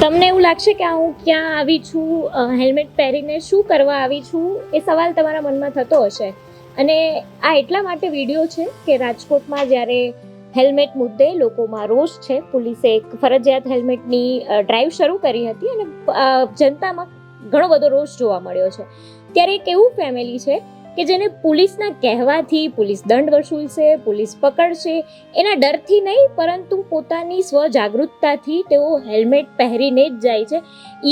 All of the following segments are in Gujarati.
તમને એવું લાગશે કે હું ક્યાં આવી છું, હેલ્મેટ પહેરીને શું કરવા આવી છું, એ સવાલ તમારા મનમાં થતો હશે. અને આ એટલા માટે વિડીયો છે કે રાજકોટમાં જ્યારે હેલ્મેટ મુદ્દે લોકોમાં રોષ છે, પોલીસે એક ફરજિયાત હેલ્મેટની ડ્રાઈવ શરૂ કરી હતી અને જનતામાં ઘણો બધો રોષ જોવા મળ્યો છે. ત્યારે એક એવું ફેમિલી છે કે જેને પોલીસના કહેવાથી પોલીસ દંડ વસૂલશે, પોલીસ પકડશે એના ડરથી નહીં, પરંતુ પોતાની સ્વજાગૃતતાથી તેઓ હેલ્મેટ પહેરીને જ જાય છે.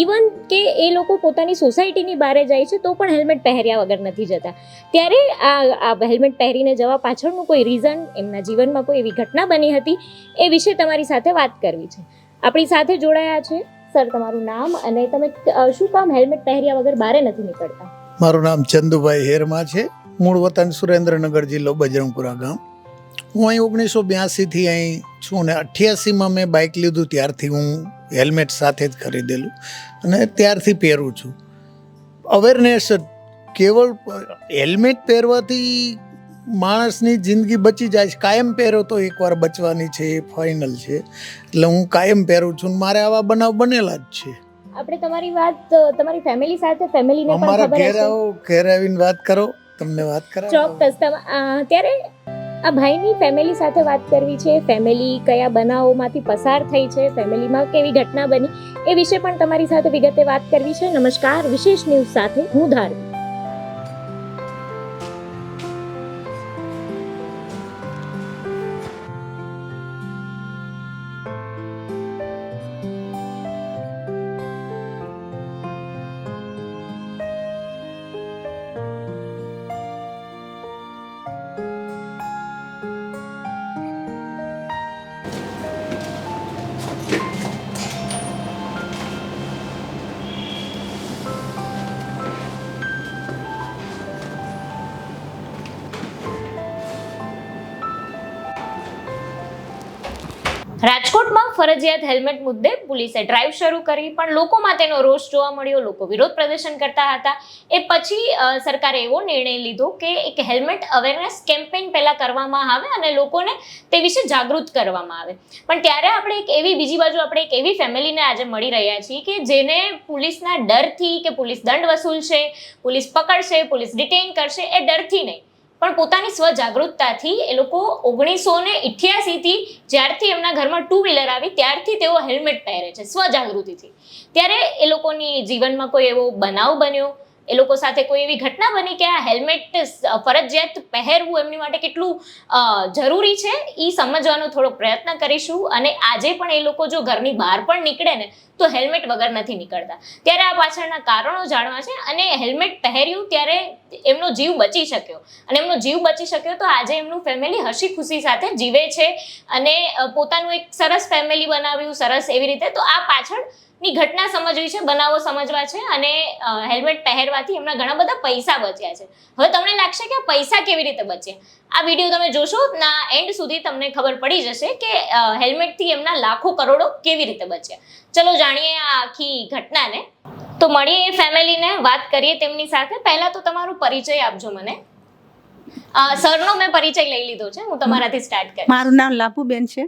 ઇવન કે એ લોકો પોતાની સોસાયટીની બહાર જાય છે તો પણ હેલ્મેટ પહેર્યા વગર નથી જતા. ત્યારે આ હેલ્મેટ પહેરીને જવા પાછળનું કોઈ રીઝન, એમના જીવનમાં કોઈ એવી ઘટના બની હતી, એ વિશે તમારી સાથે વાત કરવી છે. આપણી સાથે જોડાયા છે સર, તમારું નામ અને તમે શું કામ હેલ્મેટ પહેર્યા વગર બહાર નથી નીકળતા? મારું નામ ચંદુભાઈ હેરમા છે. મૂળ વતન સુરેન્દ્રનગર જિલ્લો બજરંગપુરા ગામ. હું અહીં 1982થી અહીં છું ને 88માં મેં બાઇક લીધું ત્યારથી હું હેલ્મેટ સાથે જ ખરીદેલું અને ત્યારથી પહેરું છું. અવેરનેસ કેવળ હેલ્મેટ પહેરવાથી માણસની જિંદગી બચી જાય છે. કાયમ પહેરો તો એકવાર બચવાની છે, એ ફાઇનલ છે. એટલે હું કાયમ પહેરું છું. મારે આવા બનાવ બનેલા જ છે. આપણે તમારી વાત તમારી ફેમિલી સાથે, ફેમિલીને પણ અમારા ખબર હશે. ઘેર આવીને વાત કરો, તમને વાત કરાવો. ચોક્કસ. ત્યારે આ ભાઈની ફેમિલી સાથે વાત કરવી છે. ફેમિલી કયા બનાવોમાંથી પસાર થઈ છે, ફેમિલીમાં કેવી ઘટના બની, એ વિશે પણ તમારી સાથે વિગતે વાત કરવી છે. નમસ્કાર, વિશેષ ન્યૂઝ સાથે હું ધાર્વી. રાજકોટમાં ફરજિયાત હેલ્મેટ મુદ્દે પોલીસે ડ્રાઈવ શરૂ કરી, પણ લોકોમાં તેનો રોષ જોવા મળ્યો. લોકો વિરોધ પ્રદર્શન કરતા હતા. એ પછી સરકારે એવો નિર્ણય લીધો કે એક હેલ્મેટ અવેરનેસ કેમ્પેઇન પહેલા કરવામાં આવે અને લોકોને તે વિશે જાગૃત કરવામાં આવે. પણ ત્યારે આપણે બીજી બાજુ આપણે એક એવી ફેમિલીને આજે મળી રહ્યા છીએ કે જેને પોલીસના ડરથી કે પોલીસ દંડ વસૂલશે, પોલીસ પકડશે, પોલીસ ડિટેઇન કરશે, એ ડરથી નહીં, પણ પોતાની સ્વજાગૃતતાથી એ લોકો 1988થી જ્યારથી એમના ઘરમાં ટુ વ્હીલર આવી ત્યારથી તેઓ હેલ્મેટ પહેરે છે, સ્વજાગૃતિથી. ત્યારે એ લોકોની જીવનમાં કોઈ એવો બનાવ બન્યો, એ લોકો સાથે કોઈ એવી ઘટના બની કે આ હેલ્મેટ ફરજિયાત પહેરવું એમની માટે કેટલું જરૂરી છે, એ સમજવાનો થોડો પ્રયત્ન કરીશું. અને આજે પણ એ લોકો જો ઘરની બહાર પણ નીકળે ને તો હેલ્મેટ વગર નથી નીકળતા. ત્યારે આ પાછળના કારણો જાણવા છે. અને હેલ્મેટ પહેર્યું ત્યારે એમનો જીવ બચી શક્યો, અને એમનો જીવ બચી શક્યો તો આજે એમનું ફેમિલી હસી ખુશી સાથે જીવે છે અને પોતાનું એક સરસ ફેમિલી બનાવ્યું, સરસ એવી રીતે. તો આ પાછળની ઘટના સમજવી છે, બનાવો સમજવા છે, અને હેલ્મેટ પહેરવાથી એમના ઘણા બધા પૈસા બચ્યા છે. હવે તમને લાગશે કે પૈસા કેવી રીતે બચ્યા? આ વિડીયો તમે જોશો ના એન્ડ સુધી તમને ખબર પડી જશે કે હેલ્મેટથી એમના લાખો કરોડો કેવી રીતે બચ્યા. ચલો જાણીએ આ આખી ઘટનાને. તો મળીએ એ ફેમિલીને, વાત કરીએ તેમની સાથે. પહેલા તો તમારો પરિચય આપજો મને. સરનો મેં પરિચય લઈ લીધો છે, હું તમારાથી સ્ટાર્ટ કરીશ. મારું નામ લાભુબેન છે.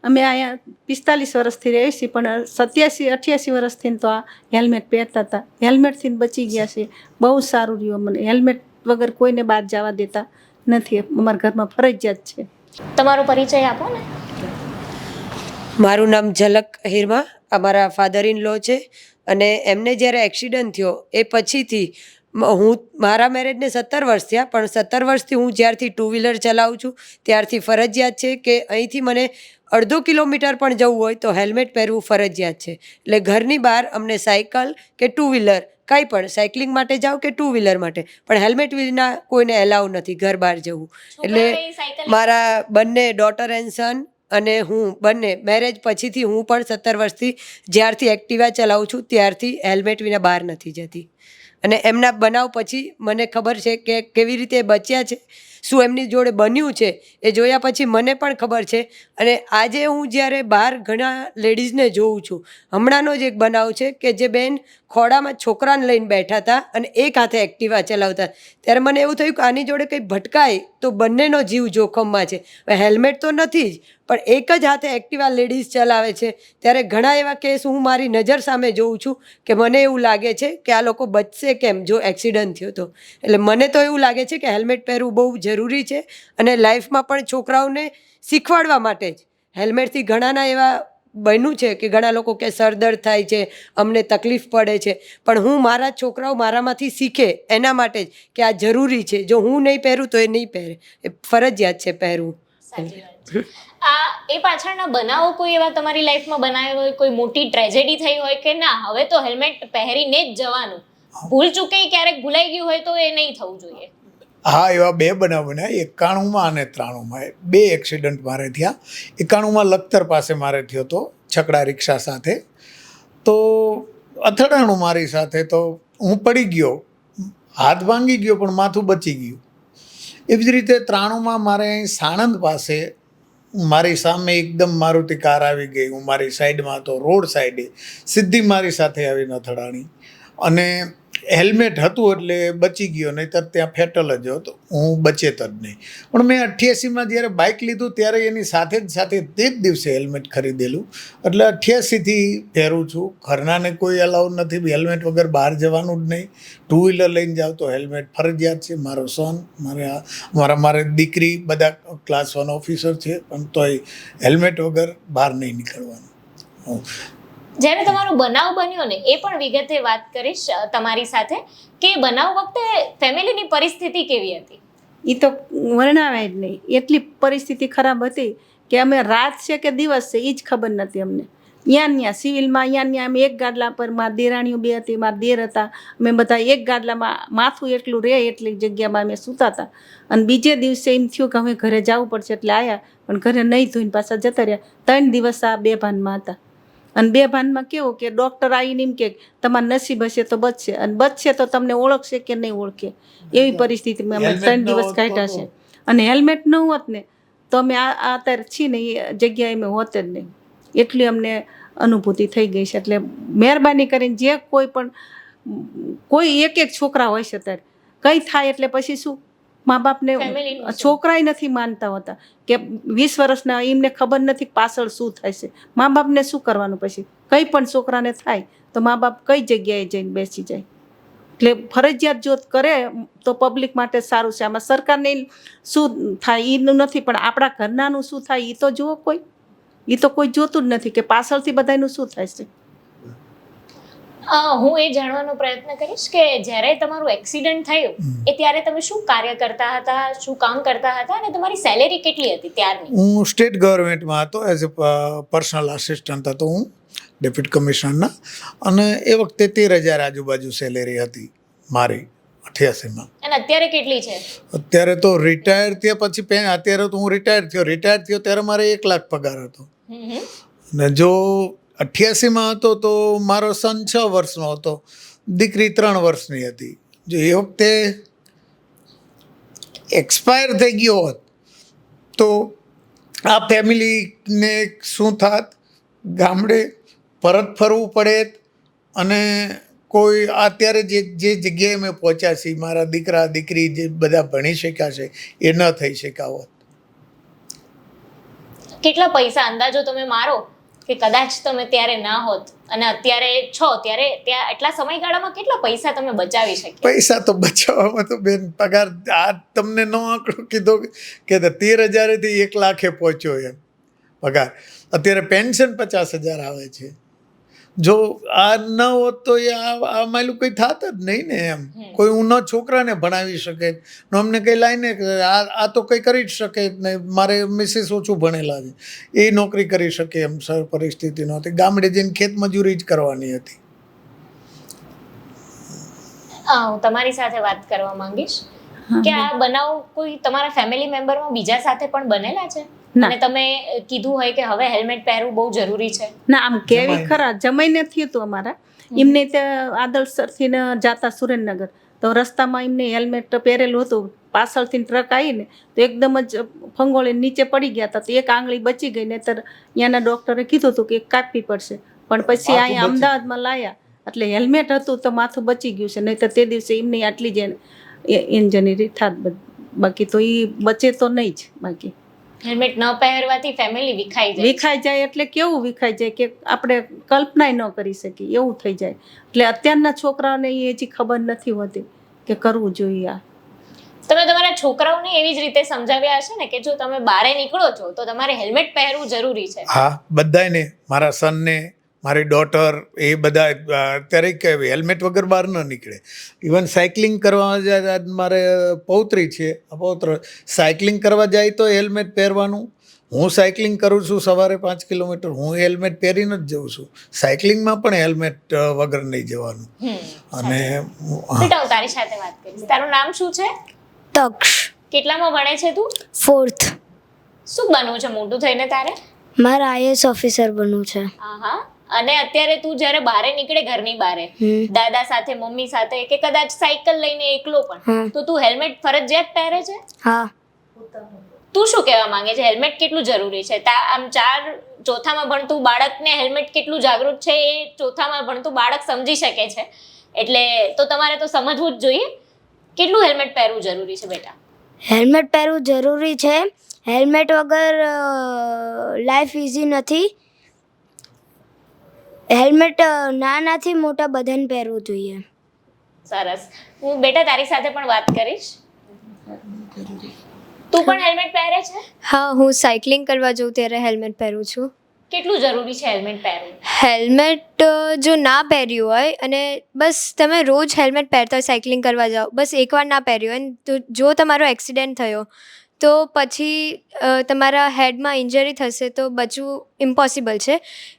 અમે અહીંયા 45 વર્ષથી રહીએ છીએ, પણ 87-88 વર્ષથી તો આ હેલ્મેટ પહેરતા હતા. હેલ્મેટથી બચી ગયા છે. બહુ સારું રહ્યું મને. હેલ્મેટ વગર કોઈને બહાર જવા દેતા નથી. અમારા ઘરમાં ફરજિયાત છે. તમારો પરિચય આપો ને. મારું નામ ઝલક હિરમા, અમારા ફાધર ઇન લો છે. અને એમને જ્યારે એક્સિડન્ટ થયો એ પછીથી મારા મેરેજને 17 વર્ષ થયા, પણ 17 વર્ષથી હું જ્યારથી ટુ વ્હીલર ચલાવું છું ત્યારથી ફરજિયાત છે કે અહીંથી મને 1.5 કિલોમીટર પણ જવું હોય તો હેલ્મેટ પહેરવું ફરજિયાત છે. એટલે ઘરની બહાર અમને સાયકલ કે ટુ વ્હીલર કાંઈ પણ, સાયકલિંગ માટે જાઓ કે ટુ વ્હીલર માટે, પણ હેલ્મેટ વિના કોઈને એલાઉ નથી ઘર બહાર જવું. એટલે મારા બંને ડોટર એન્ડ સન અને હું બંને મેરેજ પછીથી હું પણ 17 વર્ષથી જ્યારથી એક્ટિવા ચલાવું છું ત્યારથી હેલ્મેટ વિના બહાર નથી જતી. અને એમના બનાવ પછી મને ખબર છે કે કેવી રીતે બચ્યા છે, શું એમની જોડે બન્યું છે, એ જોયા પછી મને પણ ખબર છે. અને આજે હું જ્યારે બહાર ઘણા લેડીઝને જોઉં છું, હમણાંનો જ એક બનાવ છે કે જે બેન ખોડામાં છોકરાને લઈને બેઠા હતા અને એક હાથે એક્ટિવા ચલાવતા, ત્યારે મને એવું થયું કે આની જોડે કંઈ ભટકાય તો બંનેનો જીવ જોખમમાં છે. હેલ્મેટ તો નથી જ, પણ એક જ હાથે એક્ટિવા લેડીઝ ચલાવે છે, ત્યારે ઘણા એવા કેસ હું મારી નજર સામે જોઉં છું કે મને એવું લાગે છે કે આ લોકો બચશે કેમ જો એક્સિડન્ટ થયો તો. એટલે મને તો એવું લાગે છે કે હેલ્મેટ પહેરવું બહુ જરૂરી છે અને લાઈફમાં પણ છોકરાઓને શીખવાડવા માટે જ. હેલ્મેટથી ઘણાના એવા બન્યું છે કે ઘણા લોકો કે સરદર્દ થાય છે, અમને તકલીફ પડે છે, પણ હું મારા છોકરાઓ મારામાંથી શીખે એના માટે જ કે આ જરૂરી છે. જો હું નહીં પહેરું તો એ નહીં પહેરે, એ ફરજિયાત છે પહેરવું. સાચી વાત છે. એ પાછળના બનાવો કોઈ એવા તમારી લાઈફમાં બનાવ્યા હોય, કોઈ મોટી ટ્રેજેડી થઈ હોય કે ના હવે તો હેલ્મેટ પહેરીને જ જવાનું, ભૂલ ચૂકે ક્યારેક ભૂલાઈ ગયું હોય તો એ નહીં થવું જોઈએ? હા, એવા 2 બનાવ બન્યા, 91 અને 93. 2 એક્સિડન્ટ મારે થયા. 91 લખતર પાસે મારે થયો હતો છકડા રિક્ષા સાથે. તો અથડાણું મારી સાથે, તો હું પડી ગયો, હાથ ભાંગી ગયો પણ માથું બચી ગયું. એવી જ રીતે 93માં મારે અહીં સાણંદ પાસે મારી સામે એકદમ મારુતિ કાર આવી ગઈ, હું મારી સાઈડમાં હતો, રોડ સાઈડે સીધી મારી સાથે આવીને અથડાણી અને હેલ્મેટ હતું એટલે બચી ગયો, નહીંતર ત્યાં ફેટલ જ હતો, હું બચેત જ નહીં. પણ મેં 88માં જ્યારે બાઇક લીધું ત્યારે એની સાથે તે જ દિવસે હેલ્મેટ ખરીદેલું, એટલે 88થી પહેરું છું. ઘરનાને કોઈ અલાઉ નથી, હેલ્મેટ વગર બહાર જવાનું જ નહીં. 2 વ્હીલર લઈને જાવ તો હેલ્મેટ ફરજિયાત છે. મારો સન, મારી દીકરી બધા ક્લાસ 1 ઓફિસર છે, પણ તોય હેલ્મેટ વગર બહાર નહીં નીકળવાનું. જ્યારે તમારો બનાવ બન્યો ને એ પણ વિગતે વાત કરીશ તમારી સાથે કે બનાવ વખતે ફેમિલીની પરિસ્થિતિ કેવી હતી? એ તો વર્ણવાય જ નહીં, એટલી પરિસ્થિતિ ખરાબ હતી કે અમે રાત છે કે દિવસ છે એ જ ખબર નથી અમને. ત્યાં સિવિલમાં અમે એક ગાડલા પર, મારી દેરાણીઓ 2 હતી, મારા દેર હતા, અમે બધા એક ગાડલામાં, માથું એટલું રહે એટલી જગ્યામાં અમે સૂતા હતા. અને બીજે દિવસે એમ થયું કે અમે ઘરે જવું પડશે એટલે આવ્યા, પણ ઘરે નહીં ધોઈને પાછા જતા રહ્યા. 3 દિવસ આ બેભાનમાં હતા. અને બેભાનમાં કેવું કે ડૉક્ટર આવીને એમ કે તમારું નસીબ હશે તો બચશે, અને બચશે તો તમને ઓળખશે કે નહીં ઓળખે, એવી પરિસ્થિતિમાં અમે 3 દિવસ કાઢ્યા છે. અને હેલ્મેટ ન હોત ને તો અમે આ અત્યારે છીએ ને એ જગ્યાએ અમે હોત જ નહીં. એટલી અમને અનુભૂતિ થઈ ગઈ છે. એટલે મહેરબાની કરીને જે કોઈ એક છોકરા હોય છે ત્યારે કંઈ થાય એટલે પછી શું, મા બાપને છોકરાય નથી માનતા હોતા કે 20 વર્ષના એમને ખબર નથી પાછળ શું થાય છે. મા બાપને શું કરવાનું? પછી કંઈ પણ છોકરાને થાય તો મા બાપ કઈ જગ્યાએ જઈને બેસી જાય. એટલે ફરજિયાત જો કરે તો પબ્લિક માટે સારું છે. આમાં સરકારને શું થાય એનું નથી, પણ આપણા ઘરનાનું શું થાય એ તો જુઓ. એ તો કોઈ જોતું જ નથી કે પાછળથી બધાનું શું થાય છે. હું એ જાણવાનો પ્રયત્ન કરીશ કે જ્યારે તમારું એક્સિડન્ટ થયું એ ત્યારે તમે શું કાર્ય કરતા હતા, શું કામ કરતા હતા અને તમારી સેલેરી કેટલી હતી ત્યારની? હું સ્ટેટ ગવર્મેન્ટમાં હતો, એઝ અ પર્સનલ આસિસ્ટન્ટ હતો હું ડેપ્યુટી કમિશનરના, અને એ વખતે 13,000 આજુબાજુ સેલેરી હતી મારી 88માં. અને અત્યારે કેટલી છે? અત્યારે તો રિટાયર થયા પછી, અત્યારે તો હું રિટાયર થયો ત્યારે મારે 1 લાખ પગાર હતો. અને જો 88માં હતો તો મારો સન 6 વર્ષનો હતો, દીકરી 3 વર્ષની હતી. જો એ વખતે એક્સપાયર થઈ ગયો હોત તો આ ફેમિલીને શું થાત? ગામડે પરત ફરવું પડે, અને કોઈ અત્યારે જે જગ્યાએ મેં પહોંચ્યા છે, મારા દીકરા દીકરી જે બધા ભણી શક્યા છે એ ન થઈ શક્યા હોત. કેટલા પૈસા અંદાજો તમે મારો કે કદાચ તમે ત્યારે ના હોત અને અત્યારે છો, ત્યારે ત્યાં એટલા સમયગાળામાં કેટલા પૈસા તમે બચાવી શક્યા? પૈસા તો બચાવવામાં તો બેન પગાર, આ તમને નો આંકડો કીધો કે 13,000થી 1 લાખે પહોંચ્યો એમ પગાર. અત્યારે પેન્શન 50,000 આવે છે. જો આ ન હોત તો એ આ માયલું કંઈ થાત જ નહીં ને એમ. કોઈ હું ન છોકરાને ભણાવી શકે, ન અમને કંઈ લાઈને આ તો કંઈ કરી જ શકે જ નહીં. મારે મિસિસ ઓછું ભણેલા છે, એ નોકરી કરી શકે એમ સર પરિસ્થિતિ નહોતી. ગામડે જઈને ખેતમજૂરી જ કરવાની હતી. હું તમારી સાથે વાત કરવા માંગીશ કે આ બનાવ કોઈ તમારા ફેમિલી મેમ્બરમાં બીજા સાથે પણ બનેલા છે? અને તમે કીધું હોય કે હવે હેલ્મેટ પહેરવું બહુ જરૂરી છે. ના, આમ કેવી ખરા જમાઈ નથી હતું અમારા, એમને ત્યાં આદર્શથી જાતા સુરેન્દ્રનગર તો રસ્તામાં એમને હેલ્મેટ પહેરેલું હતું, પાછળથી ટ્રક આવીને તો એકદમ જ ફંગોળે નીચે પડી ગયા હતા, તો એક આંગળી બચી ગઈ, નહીતર ત્યાંના ડૉક્ટરે કીધું હતું કે કાપવી પડશે, પણ પછી અહીંયા અમદાવાદમાં લાયા એટલે હેલ્મેટ હતું તો માથું બચી ગયું છે, નહીતર તે દિવસે એમની આટલી જ ઇન્જરી થાત, બાકી તો એ બચે તો નહીં જ. બાકી હેલ્મેટ ન પહેરવાથી ફેમિલી વિખાઈ જાય એટલે કેવું વિખાઈ જાય કે આપણે કલ્પનાય ન કરી શકીએ એવું થઈ જાય. એટલે અત્યારના છોકરાઓને એ હજી ખબર નથી હોતી કે કરવું જોઈએ. આ તમે તમારા છોકરાઓને એવી જ રીતે સમજાવ્યા હશે ને કે જો તમે બહાર નીકળો છો તો તમારે હેલ્મેટ પહેરવું જરૂરી છે? હા, બધાને, મારા સનને, મારી ડોટર, એ બધા અત્યારે કે હેલ્મેટ વગર બહાર ન નીકળે. ઇવન સાયકલિંગ કરવા જાય, મારે પૌત્રી છે, પૌત્ર સાયકલિંગ કરવા જાય તો હેલ્મેટ પહેરવાનું. હું સાયકલિંગ કરું છું સવારે 5 કિલોમીટર, હું હેલ્મેટ પહેરીને જ જઉં છું. સાયકલિંગમાં પણ હેલ્મેટ વગર નહીં જવાનું. અને બેટા હું તારી સાથે વાત કરીશ. તારું નામ શું છે? તક્ષ. કેટલામાં ભણે છે તું? 4th. શું બનવું છે મોટું થઈને તારે? મારે IAS ઓફિસર બનવું છે. હા. અને અત્યારે તું જ્યારે બહાર નીકળે ઘરની બહાર દાદા સાથે, મમ્મી સાથે કે કદાચ સાયકલ લઈને એકલો પણ, તો તું હેલ્મેટ ફરજિયાત પહેરે છે? હા. તું શું કહેવા માંગે છે? હેલ્મેટ કેટલું જરૂરી છે? આમ 4 ભણતું બાળકને હેલ્મેટ કેટલું જાગૃત છે એ 4માં ભણતું બાળક સમજી શકે છે, એટલે તો તમારે તો સમજવું જ જોઈએ. કેટલું હેલ્મેટ પહેરવું જરૂરી છે બેટા? હેલ્મેટ પહેરવું જરૂરી છે. હેલ્મેટ વગર લાઈફ ઇઝી નથી. હેલ્મેટ નાનાથી મોટા બધાને પહેરવું જોઈએ. સરસ. હું બેટા તારી સાથે પણ વાત કરીશ. તું પણ હેલ્મેટ પહેરે છે? હા, હું સાયકલિંગ કરવા જાઉં ત્યારે હેલ્મેટ પહેરું છું. કેટલું જરૂરી છે હેલ્મેટ પહેરવું? હેલ્મેટ જો ના પહેર્યું હોય અને બસ તમે રોજ હેલ્મેટ પહેરતા હોય, સાયકલિંગ કરવા જાઓ, બસ એકવાર ના પહેર્યું હોય તો જો તમારો એક્સિડન્ટ થયો તો પછી તમારા હેડમાં ઇન્જરી થશે તો બચવું ઇમ્પોસિબલ છે.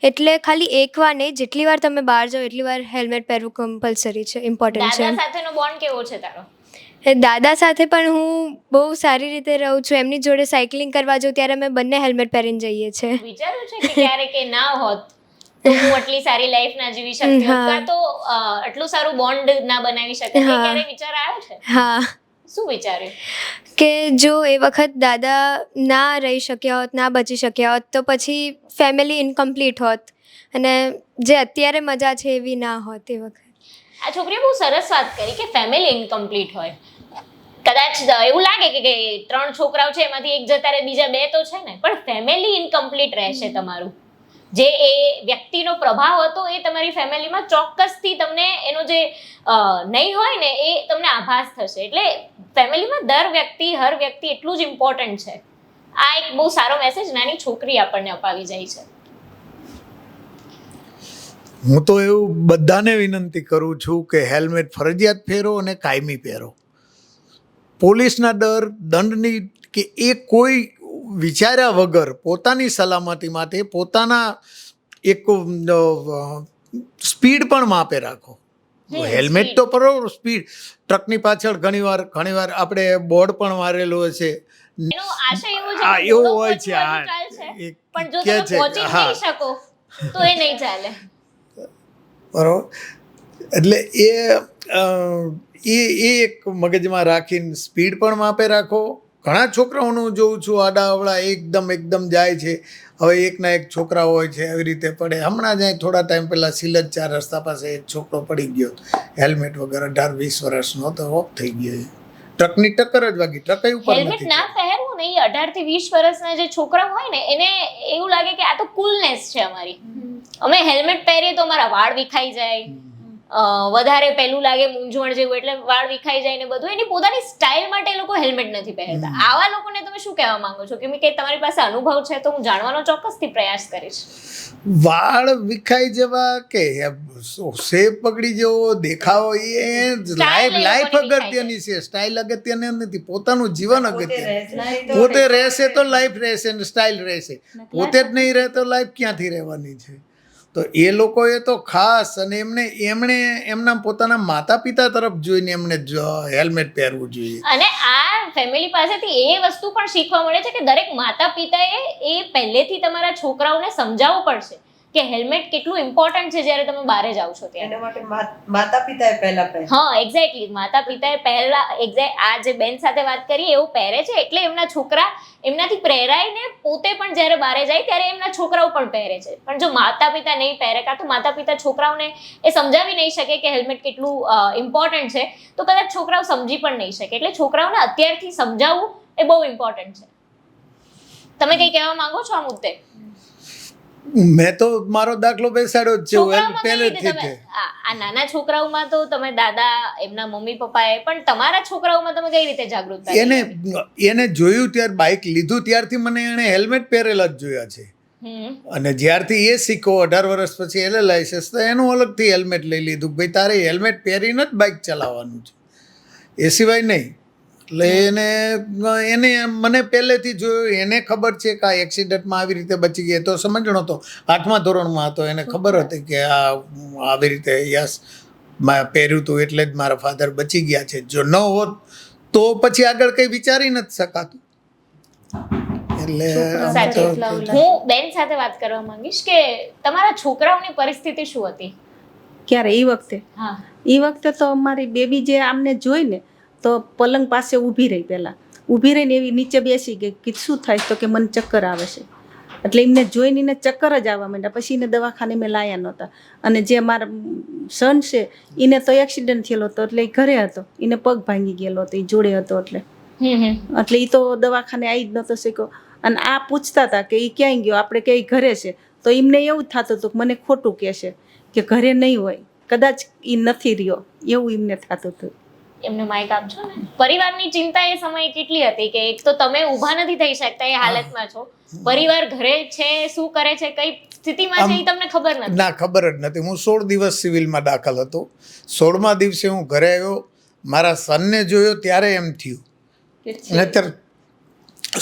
એટલે ખાલી એકવાર નહીં, જેટલી વાર તમે બહાર જાઓ એટલી વાર હેલ્મેટ પહેરવું કમ્પલસરી છે, ઇમ્પોર્ટન્ટ છે. દાદા સાથેનો બોન્ડ કેવો છે તારો? દાદા સાથે પણ હું બહુ સારી રીતે રહું છું. એમની જોડે સાયકલિંગ કરવા જાઉં ત્યારે અમે બંને હેલ્મેટ પહેરીને જઈએ છીએ. વિચાર્યું છે કે ક્યારે કે ના હોત તો હું આટલી સારી લાઈફ ના જીવી શકતી હોત, કાં તો આટલું સારું બોન્ડ ના બનાવી શકત? ક્યારે વિચાર આવ્યો છે? હા. શું વિચાર્યું? કે જો એ વખત દાદા ના રહી શક્યા હોત, ના બચી શક્યા હોત તો પછી ફેમિલી ઇનકમ્પ્લીટ હોત અને જે અત્યારે મજા છે એવી ના હોત એ વખત. આ છોકરીએ બહુ સરસ વાત કરી કે ફેમિલી ઇનકમ્પ્લીટ હોય. કદાચ એવું લાગે કે 3 છોકરાઓ છે એમાંથી એક જતા રહે, બીજા 2 તો છે ને, પણ ફેમિલી ઇનકમ્પ્લીટ રહેશે તમારું. જે એ વ્યક્તિનો પ્રભાવ હતો એ તમારી ફેમિલીમાં ચોક્કસથી તમને એનો જે નહીં હોય ને એ તમને આભાસ થશે. એટલે ફેમિલીમાં હર વ્યક્તિ એટલું જ ઇમ્પોર્ટન્ટ છે. આ એક બહુ સારો મેસેજ નાની છોકરી આપણને અપાવી જાય છે. હું તો એવું બધાને વિનંતી કરું છું કે હેલ્મેટ ફરજિયાત પહેરો અને કાયમી પહેરો. પોલીસના ડર, દંડની કે એ કોઈ વિચાર્યા વગર પોતાની સલામતી માટે પોતાના એક સ્પીડ પણ માપે રાખો. હેલ્મેટ તો પહેરો, સ્પીડ. ટ્રકની પાછળ ઘણીવાર આપણે બોર્ડ પણ મારેલું હશે. એનો આશય એવો છે કે એવું હોય છે. પણ જો તમે પહોંચી નહીં શકો તો એ નહીં ચાલે. બરાબર. એટલે એ એક મગજમાં રાખીને સ્પીડ પણ માપે રાખો. ઘણા છોકરાઓનું જોઉં છું આડાઅવળા એકદમ જાય છે. હવે એકના એક છોકરા હોય છે એવી રીતે પડે. હમણાં જ થોડા ટાઈમ પહેલાં સિલજ 4 રસ્તા પાસે એક છોકરો પડી ગયો હેલ્મેટ વગર, 18-20 વર્ષનો, તો ઓફ થઈ ગયો. ટ્રકની ટક્કર જ વાગી, ટ્રક ઉપર હેલ્મેટ ના પહેરવું નહીં. 18 થી 20 વર્ષના જે છોકરા હોય ને એને એવું લાગે કે આ તો કુલનેસ છે અમારી, અમે હેલ્મેટ પહેરીએ તો અમારા વાળ વિખાઈ જાય, વધારે પેલું લાગે મૂંઝવણ જેવું, એટલે વાળ વિખાઈ જાય ને બધું. એની પોતાની સ્ટાઇલ માટે એ લોકો હેલ્મેટ નથી પહેરતા. આવા લોકોને તમે શું કહેવા માંગો છો? કે તમારી પાસે અનુભવ છે તો હું જાણવાનો ચોક્કસથી પ્રયાસ કરીશ. વાળ વિખાઈ જવા કે શેપ પકડી જેવો દેખાવો એ લાઈફ અગત્યની છે, સ્ટાઇલ અગત્યની નથી. પોતાનું જીવન અગત્યનું. પોતે રહેશે તો લાઈફ રહેશે ને સ્ટાઇલ રહેશે. પોતે જ નહીં રહે તો લાઈફ ક્યાંથી રહેવાની છે? તો એ લોકોએ તો ખાસ અને એમણે એમના પોતાના માતા પિતા તરફ જોઈને એમને હેલ્મેટ પહેરવું જોઈએ. અને આ ફેમિલી પાસેથી એ વસ્તુ પણ શીખવા મળે છે કે દરેક માતા પિતાએ એ પહેલેથી તમારા છોકરાઓને સમજાવવું પડશે કે હેલ્મેટ કેટલું ઇમ્પોર્ટન્ટ છે જ્યારે તમે બહાર જાઓ છો ત્યારે. એના માટે માતા પિતાએ પહેલા પહેરે. હા એક્ઝેક્ટલી, માતા પિતાએ પહેલા આ જે બેન સાથે વાત કરી એવું પહેરે છે એટલે એમના છોકરા એમનાથી પ્રેરાઈને પોતે પણ જ્યારે બહાર જાય ત્યારે એમના છોકરાઓ પણ પહેરે છે. પણ જો માતા પિતા નહીં પહેરે કાં તો માતા પિતા છોકરાઓને એ સમજાવી નહીં શકે કે હેલ્મેટ કેટલું ઇમ્પોર્ટન્ટ છે તો કદાચ છોકરાઓ સમજી પણ નહીં શકે. એટલે છોકરાઓને અત્યારથી સમજાવવું એ બહુ ઇમ્પોર્ટન્ટ છે. તમે કંઈ કહેવા માંગો છો આ મુદ્દે? મેં તો મારો દાખલો બેસાડ્યો જ છે છોકરાઓમાં કઈ રીતે પહેલેથી તમે જ. આ નાના છોકરાઓમાં તો તમે દાદા એમના મમ્મી પપ્પાએ, પણ તમારા છોકરાઓમાં તમે કઈ રીતે જાગૃતતા એને જોયું ત્યારે બાઇક લીધું ત્યારથી મને એને હેલ્મેટ પહેરેલા જ જોયા છે. અને જ્યારથી એ શીખો 18 વર્ષ પછી એને લાયસન્સ તો એનું અલગથી હેલ્મેટ લઈ લીધું. ભાઈ તારે હેલ્મેટ પહેરીને જ બાઇક ચલાવવાનું છે, એ સિવાય નહીં. એટલે એને મને પહેલેથી જોયું, એને ખબર છે કે આ એક્સિડન્ટમાં આવી રીતે બચી ગયા. તો સમજણો તો 8મા ધોરણમાં હતો, એને ખબર હતી કે આ આવી રીતે યસ પહેર્યું હતું એટલે જ મારા ફાધર બચી ગયા છે. જો ન હોત તો પછી આગળ કંઈ વિચારી નથી શકાતું. એટલે હું બેન સાથે વાત કરવા માંગીશ કે તમારા છોકરાઓની પરિસ્થિતિ શું હતી ક્યારે એ વખતે? હા એ વખતે તો અમારી બેબી જે આમને જોઈને તો પલંગ પાસે ઊભી રહી, પહેલાં ઊભી રહીને એવી નીચે બેસી ગઈ કે શું થાય તો કે મને ચક્કર આવે છે. એટલે એમને જોઈને એને ચક્કર જ આવવા માંડ્યા. પછી એને દવાખાને મેં લાયા નહોતા. અને જે મારા સન છે એને તો એક્સિડન્ટ થયેલો હતો એટલે એ ઘરે હતો, એને પગ ભાંગી ગયેલો હતો, એ જોડે હતો એટલે એ તો દવાખાને આવી જ નહોતો શીખ્યો. અને આ પૂછતા હતા કે એ ક્યાંય ગયો, આપણે કે ઘરે છે. તો એમને એવું જ થતું હતું કે મને ખોટું કહેશે કે ઘરે નહીં હોય, કદાચ એ નથી રહ્યો એવું એમને થતું હતું. એમને માઇક આપજો ને. પરિવારની ચિંતા એ સમયે કેટલી હતી કે એક તો તમે ઊભા નથી થઈ શકતા એ હાલતમાં છો, પરિવાર ઘરે છે, શું કરે છે, કઈ સ્થિતિમાં છે એ તમને ખબર નથી. ના, ખબર જ નથી. હું 16 દિવસ સિવિલમાં દાખલ હતો. 16મા દિવસે હું ઘરે આવ્યો, મારા સનને જોયો ત્યારે એમ થયું. નહીતર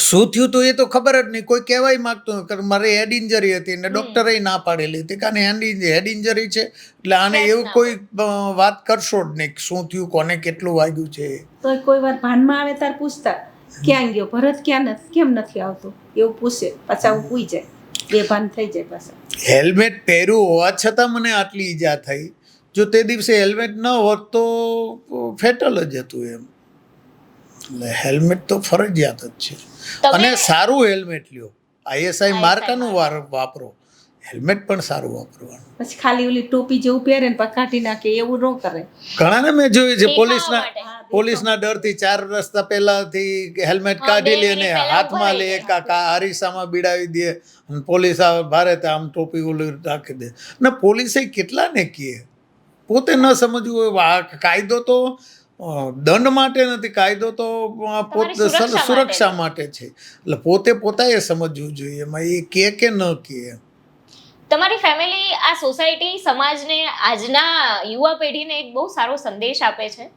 શું થયું તો એ તો ખબર જ નહીં, કોઈ કહેવાય માગતું નથી. મારે હેડ ઇન્જરી હતી ને ડૉક્ટરે ના પાડેલી હતી કે આને હેડ ઇન્જરી છે એટલે આને એવું કોઈ વાત કરશો જ નહીં શું થયું, કોને કેટલું વાગ્યું છે. તો કોઈ વાર ભાનમાં આવે ત્યારે પૂછતા ક્યાં ગયો ભરત, ક્યાં નથી, કેમ નથી આવતો, એવું પૂછે. પાછા હું પૂઈ જાય, બેભાન થઈ જાય પાછા. હેલ્મેટ પહેર્યું હોવા છતાં મને આટલી ઈજા થઈ. જો તે દિવસે હેલ્મેટ ન હોત તો ફેટલ જ હતું એમ. એટલે હેલ્મેટ તો ફરજિયાત જ છે. અને સારું હેલ્મેટ લ્યો, ISI માર્કાનું વાપરો. હેલ્મેટ પણ સારું વાપરવાનું. પછી ખાલી ઓલી ટોપી જેવું પહેરે ને કાઢી નાખે એવું ન કરે. ઘણાને મેં જોયું છે પોલીસના ડરથી 4 રસ્તા પહેલાથી હેલ્મેટ કાઢી લે ને હાથમાં લે, અરીસામાં બીડાવી દે અને પોલીસ આવે ભારે તો આમ ટોપી ઓલી રાખી દે. ને પોલીસે કેટલાને કહે, પોતે ન સમજવું હોય. આ કાયદો તો દંડ માટે નથી, કાયદો તો પોતે સુરક્ષા માટે છે. એટલે પોતાએ સમજવું જોઈએ એમાં એ કે ન કે. તમારી ફેમિલી આ સોસાયટી સમાજને આજના યુવા પેઢીને એક બહુ સારો સંદેશ આપે છે.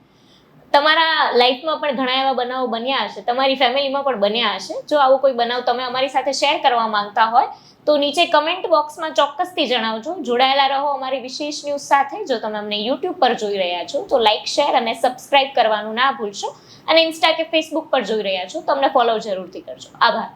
તમારા લાઈફમાં પણ ઘણા એવા બનાવો બન્યા હશે, તમારી ફેમિલીમાં પણ બન્યા હશે. જો આવો કોઈ બનાવ તમે અમારી સાથે શેર કરવા માંગતા હોય તો નીચે કમેન્ટ બોક્સમાં ચોક્કસથી જણાવજો. જોડાયેલા રહો અમારી વિશેષ ન્યૂઝ સાથે. જો તમે અમને YouTube પર જોઈ રહ્યા છો તો લાઇક, શેર અને સબસ્ક્રાઇબ કરવાનું ના ભૂલશો. અને ઇન્સ્ટા કે ફેસબુક પર જોઈ રહ્યા છો તો અમને ફોલો જરૂરથી કરજો. આભાર.